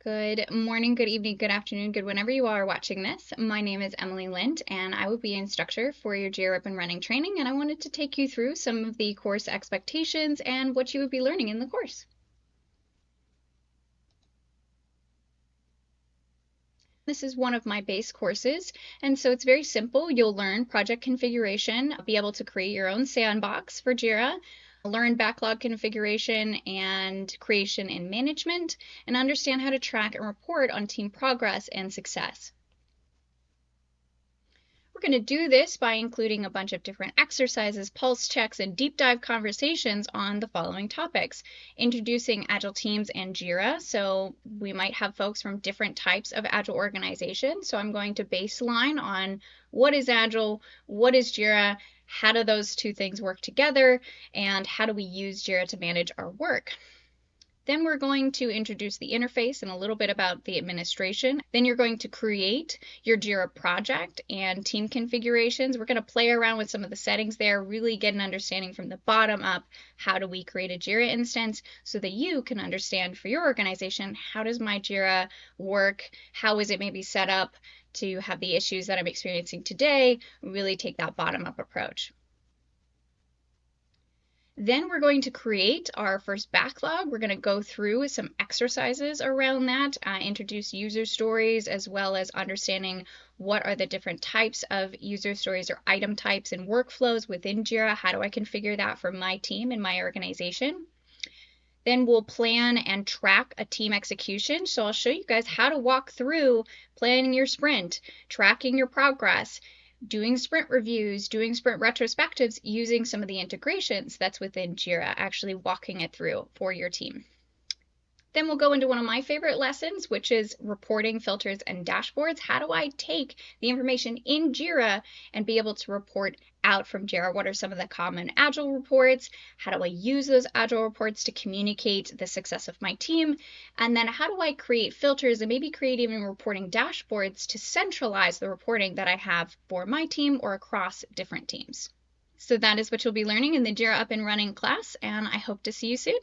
Good morning, good evening, good afternoon, good whenever you are watching this. My name is Emily Lint, and I will be your instructor for your Jira Up Running training, and I wanted to take you through some of the course expectations and what you would be learning in the course. This is one of my base courses, and so it's very simple. You'll learn project configuration, be able to create your own sandbox for Jira, learn backlog configuration and creation and management, and understand how to track and report on team progress and success. We're going to do this by including a bunch of different exercises, pulse checks, and deep dive conversations on the following topics. Introducing Agile teams and Jira. So we might have folks from different types of Agile organizations. So I'm going to baseline on what is Agile, what is Jira, how do those two things work together, and how do we use Jira to manage our work. Then we're going to introduce the interface and a little bit about the administration. Then you're going to create your Jira project and team configurations. We're going to play around with some of the settings there, really get an understanding from the bottom up. How do we create a Jira instance so that you can understand for your organization, how does my Jira work? How is it maybe set up to have the issues that I'm experiencing today? Really take that bottom up approach. Then we're going to create our first backlog. We're going to go through some exercises around that, introduce user stories, as well as understanding what are the different types of user stories or item types and workflows within Jira. How do I configure that for my team and my organization? Then we'll plan and track a team execution. So I'll show you guys how to walk through planning your sprint, tracking your progress, doing sprint reviews, doing sprint retrospectives, using some of the integrations that's within Jira, actually walking it through for your team. Then we'll go into one of my favorite lessons, which is reporting, filters, and dashboards. How do I take the information in Jira and be able to report out from Jira? What are some of the common Agile reports? How do I use those Agile reports to communicate the success of my team? And then how do I create filters and maybe create even reporting dashboards to centralize the reporting that I have for my team or across different teams? So that is what you'll be learning in the Jira Up and Running class, and I hope to see you soon.